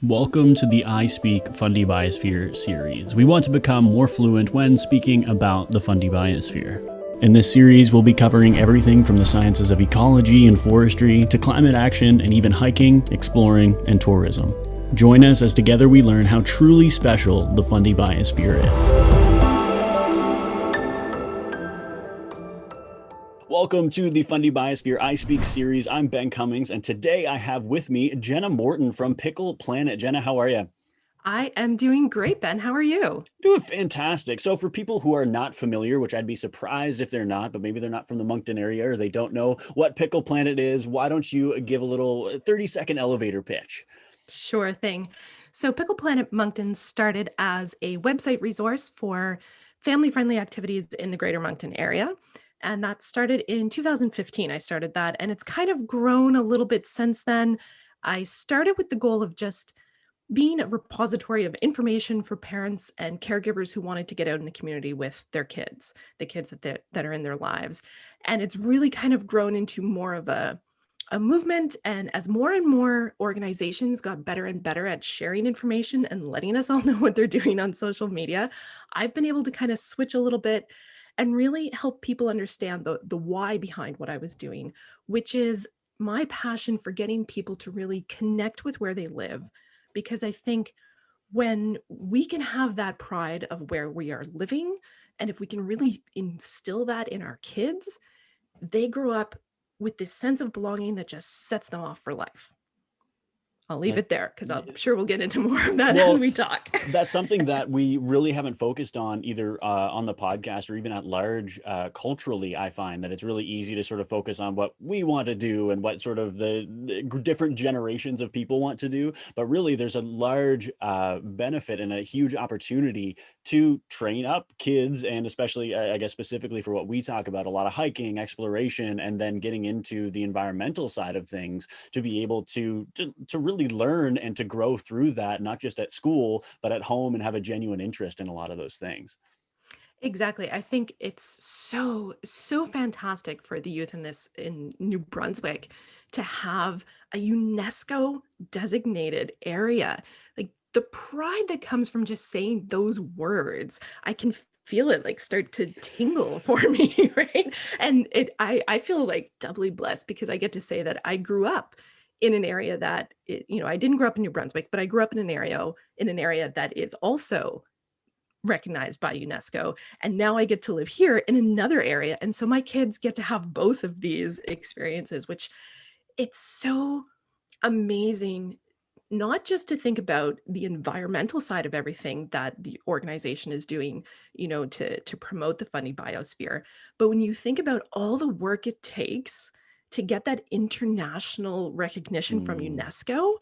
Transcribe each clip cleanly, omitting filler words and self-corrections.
Welcome to the iSpeak Fundy Biosphere series. We want to become more fluent when speaking about the Fundy Biosphere. In this series, we'll be covering everything from the sciences of ecology and forestry to climate action and even hiking, exploring, and tourism. Join us as together we learn how truly special the Fundy Biosphere is. Welcome to the Fundy Biosphere iSpeak series. I'm Ben Cummings, and today I have with me Jenna Morton from Pickle Planet. Jenna, how are you? I am doing great, Ben. How are you? Doing fantastic. So for people who are not familiar, which I'd be surprised if they're not, but maybe they're not from the Moncton area or they don't know what Pickle Planet is, why don't you give a little 30-second elevator pitch? Sure thing. So, Pickle Planet Moncton started as a website resource for family friendly activities in the greater Moncton area. And that started in 2015. I started that, and it's kind of grown a little bit since then. I started with the goal of just being a repository of information for parents and caregivers who wanted to get out in the community with their kids, the kids that are in their lives. And it's really kind of grown into more of a movement. And as more and more organizations got better and better at sharing information and letting us all know what they're doing on social media, I've been able to kind of switch a little bit and really help people understand the why behind what I was doing, which is my passion for getting people to really connect with where they live. Because I think when we can have that pride of where we are living, and if we can really instill that in our kids, they grow up with this sense of belonging that just sets them off for life. I'll leave it there because I'm sure we'll get into more of that as we talk. That's something that we really haven't focused on either on the podcast or even at large culturally. I find that it's really easy to sort of focus on what we want to do and what sort of the different generations of people want to do. But really, there's a large benefit and a huge opportunity to train up kids, and especially, I guess, specifically for what we talk about, a lot of hiking, exploration, and then getting into the environmental side of things to be able to really learn and to grow through that, not just at school, but at home, and have a genuine interest in a lot of those things. Exactly. I think it's so fantastic for the youth in New Brunswick to have a UNESCO designated area. Like the pride that comes from just saying those words, I can feel it like start to tingle for me, right? And I feel like doubly blessed because I get to say that I grew up in an area that I didn't grow up in New Brunswick, but I grew up in an area that is also recognized by UNESCO. And now I get to live here in another area. And so my kids get to have both of these experiences, which it's so amazing, not just to think about the environmental side of everything that the organization is doing, to promote the Fundy Biosphere, but when you think about all the work it takes to get that international recognition from UNESCO,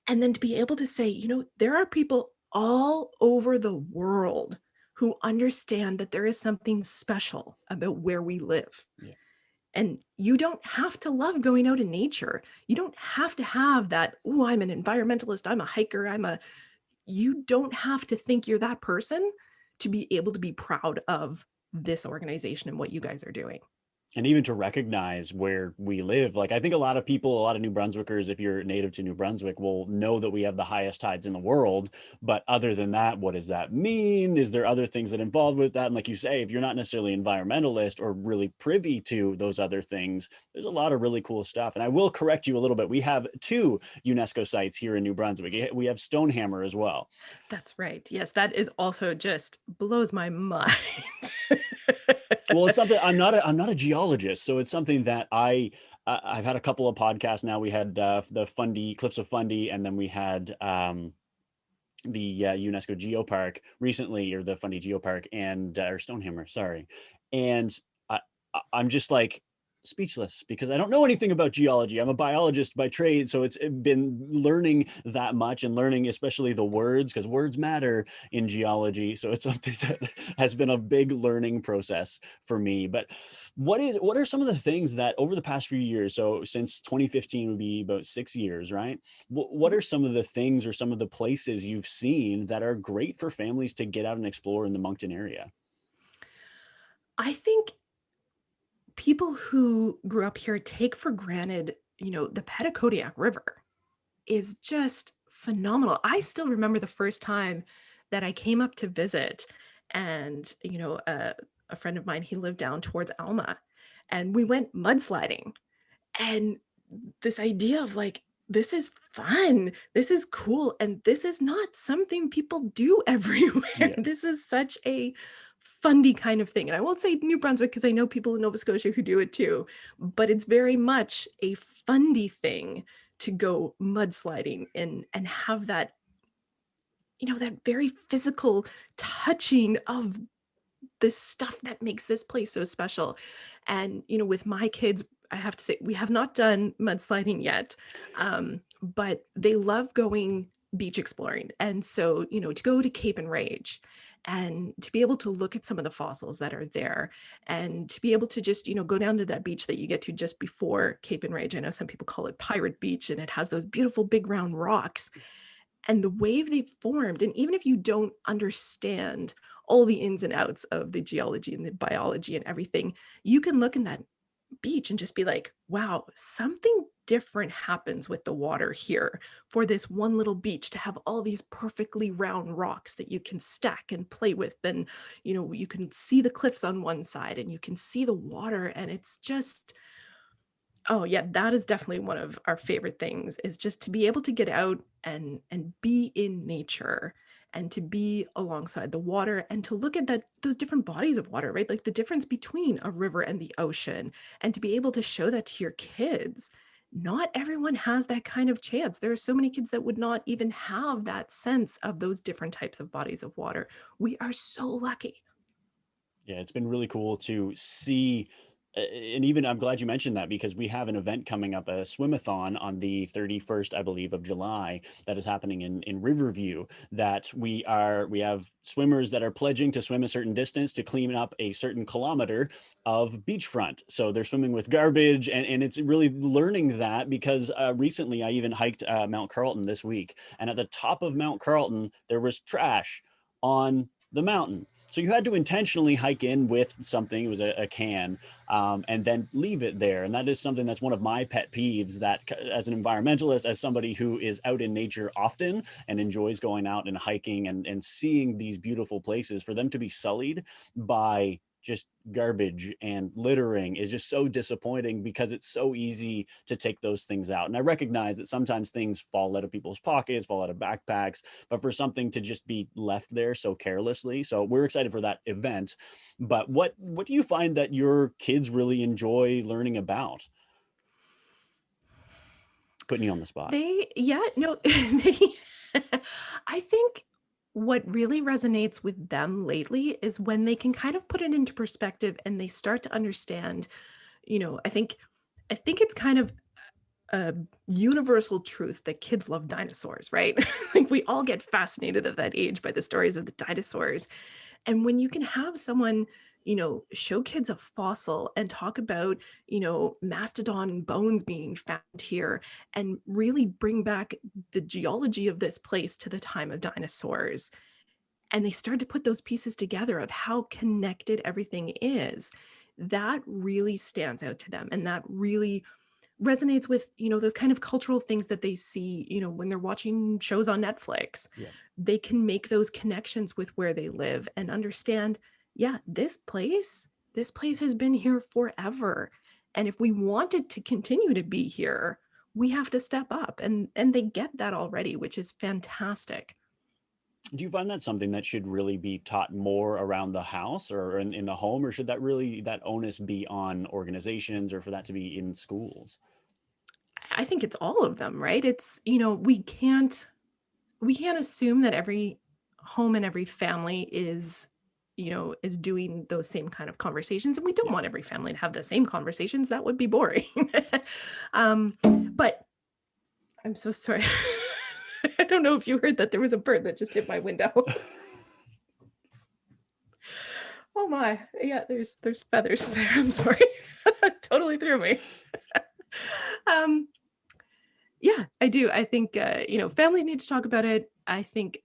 and then to be able to say, there are people all over the world who understand that there is something special about where we live. Yeah. And you don't have to love going out in nature. You don't have to have that, oh, I'm an environmentalist, I'm a hiker, you don't have to think you're that person to be able to be proud of this organization and what you guys are doing. And even to recognize where we live. Like, I think a lot of people, a lot of New Brunswickers, if you're native to New Brunswick, will know that we have the highest tides in the world. But other than that, what does that mean? Is there other things that involved with that? And like you say, if you're not necessarily environmentalist or really privy to those other things, there's a lot of really cool stuff. And I will correct you a little bit. We have two UNESCO sites here in New Brunswick. We have Stonehammer as well. That's right. Yes, that is also just blows my mind. Well, it's something I'm not a geologist, so it's something that I've had a couple of podcasts now. We had the Fundy Cliffs of Fundy, and then we had the UNESCO Geopark recently, or the Fundy Geopark, and or Stonehammer, sorry. And I'm just like speechless because I don't know anything about geology. I'm a biologist by trade, so it's been learning that much and learning especially the words, because words matter in geology. So it's something that has been a big learning process for me. But what are some of the things that over the past few years, so since 2015 would be about 6 years, right? What are some of the things or some of the places you've seen that are great for families to get out and explore in the Moncton area? I think people who grew up here take for granted, the Petitcodiac River is just phenomenal. I still remember the first time that I came up to visit, and a friend of mine, he lived down towards Alma, and we went mudsliding. And this idea of like, this is fun, this is cool, and this is not something people do everywhere. Yeah. This is such a fundy kind of thing. And I won't say New Brunswick because I know people in Nova Scotia who do it too, but it's very much a fundy thing to go mudsliding and have that, that very physical touching of the stuff that makes this place so special. And, with my kids, I have to say, we have not done mudsliding yet, but they love going beach exploring. And so, to go to Cape and Rage and to be able to look at some of the fossils that are there and to be able to just, go down to that beach that you get to just before Cape and Rage. I know some people call it Pirate Beach, and it has those beautiful big round rocks and the wave they formed. And even if you don't understand all the ins and outs of the geology and the biology and everything, you can look in that beach and just be like, wow, something different happens with the water here for this one little beach to have all these perfectly round rocks that you can stack and play with. And, you can see the cliffs on one side and you can see the water. And it's just, oh yeah, that is definitely one of our favorite things, is just to be able to get out and be in nature and to be alongside the water and to look at those different bodies of water, right? Like the difference between a river and the ocean, and to be able to show that to your kids. Not everyone has that kind of chance. There are so many kids that would not even have that sense of those different types of bodies of water. We are so lucky. Yeah, it's been really cool to see. And even I'm glad you mentioned that because we have an event coming up, a swimathon on the 31st, I believe, of July that is happening in Riverview. That we have swimmers that are pledging to swim a certain distance to clean up a certain kilometer of beachfront. So they're swimming with garbage, and it's really learning that because recently I even hiked Mount Carlton this week, and at the top of Mount Carlton there was trash on the mountain. So you had to intentionally hike in with something. It was a can, and then leave it there. And that is something that's one of my pet peeves. That, as an environmentalist, as somebody who is out in nature often and enjoys going out and hiking and seeing these beautiful places, for them to be sullied by just garbage and littering is just so disappointing because it's so easy to take those things out. And I recognize that sometimes things fall out of people's pockets, fall out of backpacks, but for something to just be left there so carelessly. So we're excited for that event. But what do you find that your kids really enjoy learning about? Putting you on the spot. Yeah, no, they, I think what really resonates with them lately is when they can kind of put it into perspective and they start to understand, I think it's kind of a universal truth that kids love dinosaurs, right? Like we all get fascinated at that age by the stories of the dinosaurs. And when you can have someone, show kids a fossil and talk about, mastodon bones being found here and really bring back the geology of this place to the time of dinosaurs. And they start to put those pieces together of how connected everything is. That really stands out to them. And that really resonates with, those kind of cultural things that they see, when they're watching shows on Netflix. Yeah. They can make those connections with where they live and understand, yeah, this place has been here forever. And if we want it to continue to be here, we have to step up. And they get that already, which is fantastic. Do you find that something that should really be taught more around the house or in the home, or should that onus be on organizations or for that to be in schools? I think it's all of them, right? It's, we can't assume that every home and every family is doing those same kind of conversations, and we don't Yeah. want every family to have the same conversations. That would be boring. But I'm so sorry. I don't know if you heard that there was a bird that just hit my window. Oh my, yeah, there's feathers there. I'm sorry. Totally threw me. um Yeah, I do. I think families need to talk about it. I think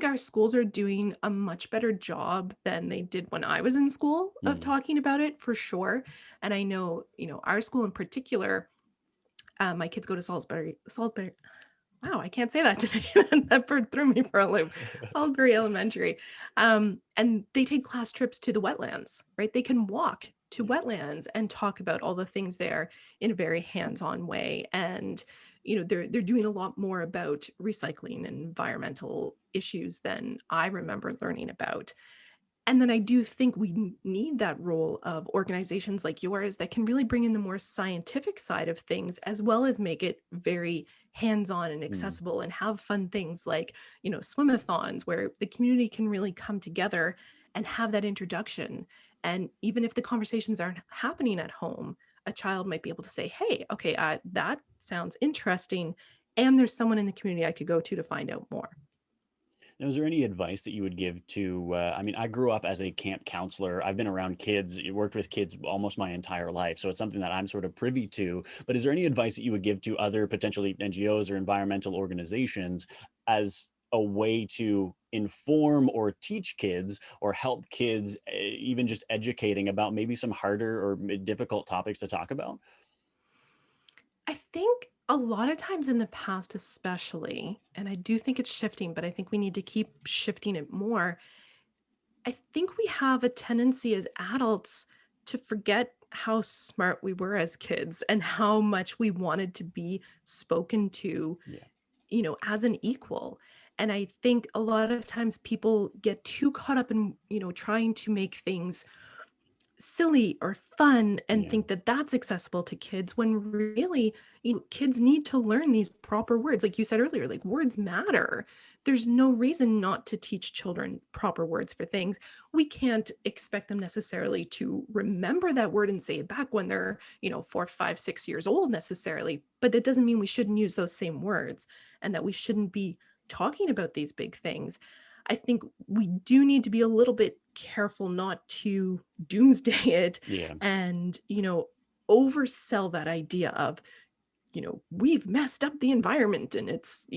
our schools are doing a much better job than they did when I was in school of Mm. talking about it, for sure. And I know, our school in particular, my kids go to Salisbury. Wow, I can't say that today. That bird threw me for a loop. It's all very elementary. And they take class trips to the wetlands, right? They can walk to Yeah. wetlands and talk about all the things there in a very hands-on way. And they're doing a lot more about recycling and environmental issues than I remember learning about. And then I do think we need that role of organizations like yours that can really bring in the more scientific side of things, as well as make it very hands-on and Mm. accessible and have fun things like, swimathons where the community can really come together and have that introduction. And even if the conversations aren't happening at home, a child might be able to say, hey, okay, that sounds interesting. And there's someone in the community I could go to find out more. Now, is there any advice that you would give to, I mean, I grew up as a camp counselor. I've been around kids, worked with kids almost my entire life. So it's something that I'm sort of privy to. But is there any advice that you would give to other potentially NGOs or environmental organizations as a way to inform or teach kids or help kids, even just educating about maybe some harder or difficult topics to talk about? I think a lot of times in the past, especially, and I do think it's shifting, but I think we need to keep shifting it more. I think we have a tendency as adults to forget how smart we were as kids and how much we wanted to be spoken to, Yeah. as an equal. And I think a lot of times people get too caught up in, trying to make things silly or fun and Yeah. think that that's accessible to kids when really kids need to learn these proper words like you said earlier, like words matter. There's no reason not to teach children proper words for things. We can't expect them necessarily to remember that word and say it back when they're 4, 5, 6 years old necessarily, but it doesn't mean we shouldn't use those same words and that we shouldn't be talking about these big things. I think we do need to be a little bit careful not to doomsday it Yeah. and, oversell that idea of, we've messed up the environment and it's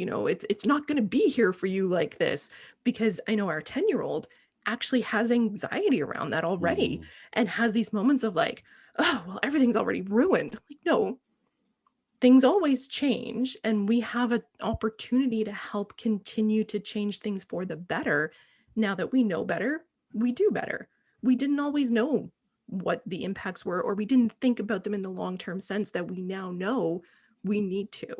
not going to be here for you like this, because I know our 10-year-old actually has anxiety around that already Hmm. and has these moments of like, oh, well, everything's already ruined. Like, no, things always change and we have an opportunity to help continue to change things for the better. Now that we know better, we do better. We didn't always know what the impacts were, or we didn't think about them in the long-term sense that we now know we need to.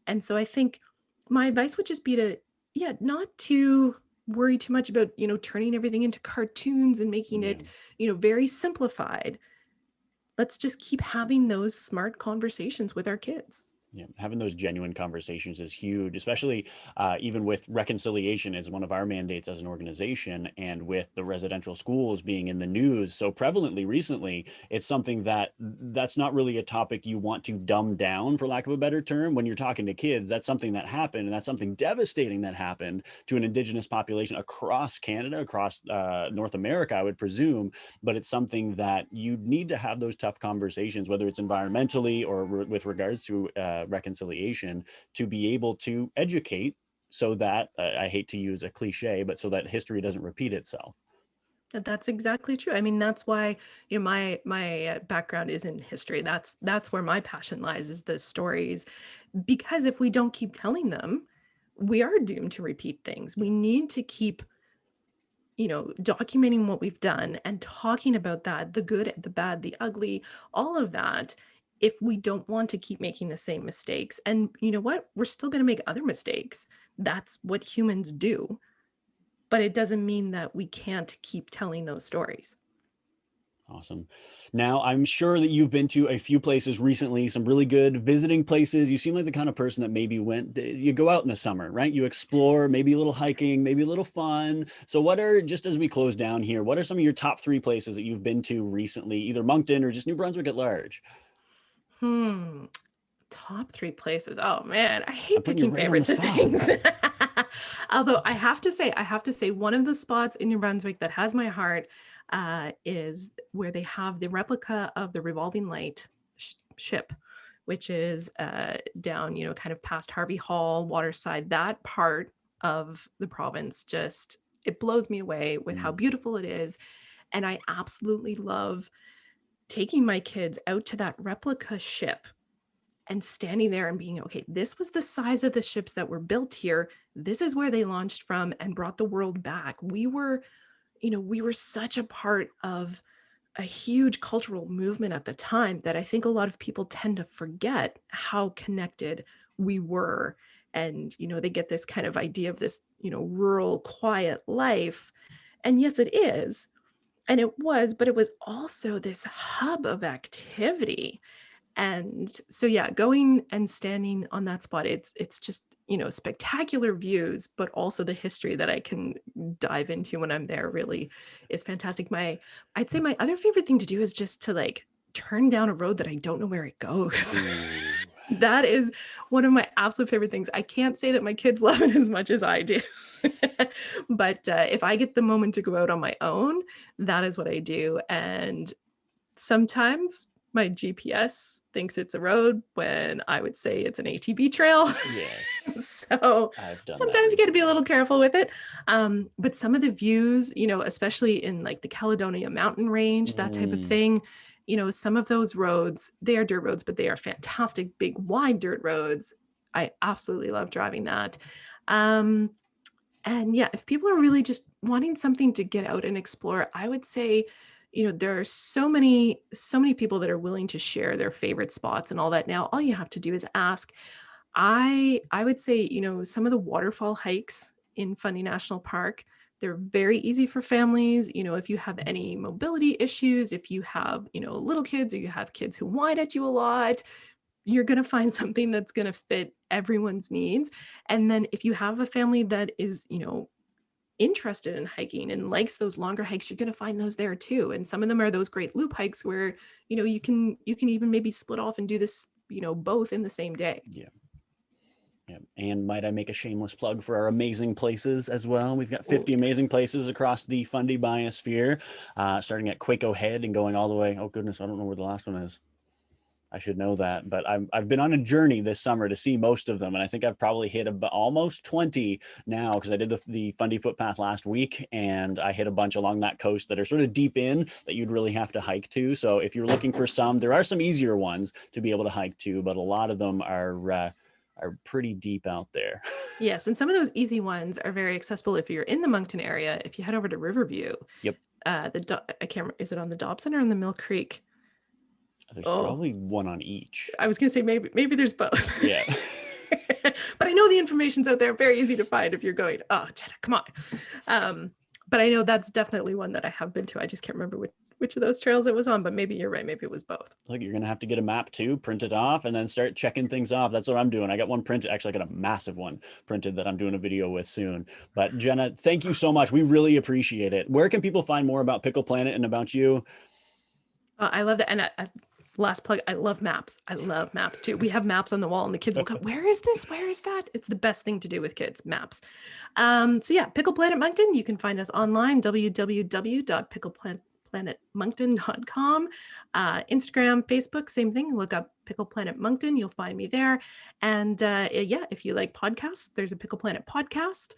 And so I think my advice would just be to, yeah, not to worry too much about, turning everything into cartoons and making Yeah. it, very simplified. Let's just keep having those smart conversations with our kids. Yeah, having those genuine conversations is huge, especially even with reconciliation is one of our mandates as an organization, and with the residential schools being in the news so prevalently recently, it's something that's not really a topic you want to dumb down, for lack of a better term. When you're talking to kids, that's something that happened, and that's something devastating that happened to an Indigenous population across Canada, across North America, I would presume. But it's something that you need to have those tough conversations, whether it's environmentally or with regards to reconciliation, to be able to educate so that I hate to use a cliche, but so that history doesn't repeat itself. That's exactly true. I mean, that's why, my background is in history. That's where my passion lies, is the stories. Because if we don't keep telling them, we are doomed to repeat things. We Yeah. need to keep, documenting what we've done and talking about that, the good, the bad, the ugly, all of that, if we don't want to keep making the same mistakes. And you know what? We're still going to make other mistakes. That's what humans do, but it doesn't mean that we can't keep telling those stories. Awesome. Now, I'm sure that you've been to a few places recently, some really good visiting places. You seem like the kind of person that maybe you go out in the summer, right? You explore, maybe a little hiking, maybe a little fun. So, just as we close down here, what are some of your top three places that you've been to recently, either Moncton or just New Brunswick at large? Hmm. Top three places. Oh man, I I'm hate putting you picking right on the favorites of spot. things. Although I have to say, one of the spots in New Brunswick that has my heart is where they have the replica of the revolving light ship, which is down, kind of past Harvey Hall, Waterside. That part of the province just, it blows me away with how Mm. beautiful it is, and I absolutely love taking my kids out to that replica ship and standing there and being, okay, this was the size of the ships that were built here. This is where they launched from and brought the world back. We were, we were such a part of a huge cultural movement at the time that I think a lot of people tend to forget how connected we were. And, they get this kind of idea of this, rural, quiet life. And yes, it is. And it was, but it was also this hub of activity. And so yeah, going and standing on that spot, it's just, spectacular views, but also the history that I can dive into when I'm there really is fantastic. I'd say my other favorite thing to do is just to like turn down a road that I don't know where it goes. That is one of my absolute favorite things. I can't say that my kids love it as much as I do. But if I get the moment to go out on my own, that is what I do. And sometimes my GPS thinks it's a road when I would say it's an ATV trail. Yes. So I've done sometimes you got to be a little careful with it. But some of the views, especially in like the Caledonia mountain range, that type of thing, some of those roads, they are dirt roads, but they are fantastic, big, wide dirt roads. I absolutely love driving that. And yeah, if people are really just wanting something to get out and explore, I would say, there are so many people that are willing to share their favorite spots and all that. Now, all you have to do is ask. I would say, some of the waterfall hikes in Fundy National Park, they're very easy for families. If you have any mobility issues, if you have, little kids or you have kids who whine at you a lot, you're going to find something that's going to fit everyone's needs. And then if you have a family that is, interested in hiking and likes those longer hikes, you're going to find those there too. And some of them are those great loop hikes where, you can even maybe split off and do this, both in the same day. Yeah. And might I make a shameless plug for our amazing places as well? We've got 50 amazing places across the Fundy Biosphere, starting at Quaco Head and going all the way. Oh goodness, I don't know where the last one is. I should know that, but I've been on a journey this summer to see most of them, and I think I've probably hit almost 20 now because I did the Fundy footpath last week, and I hit a bunch along that coast that are sort of deep in that you'd really have to hike to. So if you're looking for some, there are some easier ones to be able to hike to, but a lot of them are pretty deep out there. Yes, and some of those easy ones are very accessible if you're in the Moncton area. If you head over to Riverview, Yep. I can't remember, is it on the Dobson or on the Mill Creek? There's probably one on each. I was gonna say maybe there's both. Yeah. But I know the information's out there, very easy to find if you're going, oh, Jenna, come on. But I know that's definitely one that I have been to. I just can't remember which of those trails it was on, but maybe you're right. Maybe it was both. Look, you're going to have to get a map too, print it off, and then start checking things off. That's what I'm doing. I got one printed. Actually, I got a massive one printed that I'm doing a video with soon. But Jenna, thank you so much. We really appreciate it. Where can people find more about Pickle Planet and about you? I love that. And last plug, I love maps. I love maps too. We have maps on the wall and the kids will come, where is this? Where is that? It's the best thing to do with kids, maps. So yeah, Pickle Planet Moncton. You can find us online, www.pickleplanetmoncton.com. Instagram, Facebook, same thing. Look up Pickle Planet Moncton. You'll find me there. And yeah, if you like podcasts, there's a Pickle Planet podcast.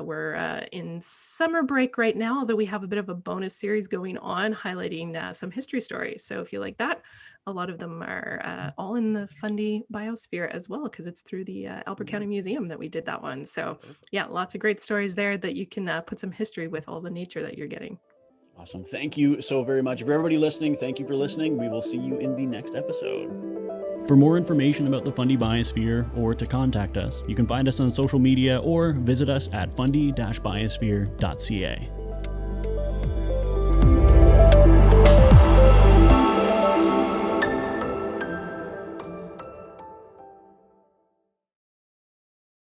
We're in summer break right now, although we have a bit of a bonus series going on highlighting some history stories. So if you like that, a lot of them are all in the Fundy Biosphere as well, because it's through the Albert County Museum that we did that one. So yeah, lots of great stories there that you can put some history with all the nature that you're getting. Awesome. Thank you so very much. For everybody listening, thank you for listening. We will see you in the next episode. For more information about the Fundy Biosphere or to contact us, you can find us on social media or visit us at fundy-biosphere.ca.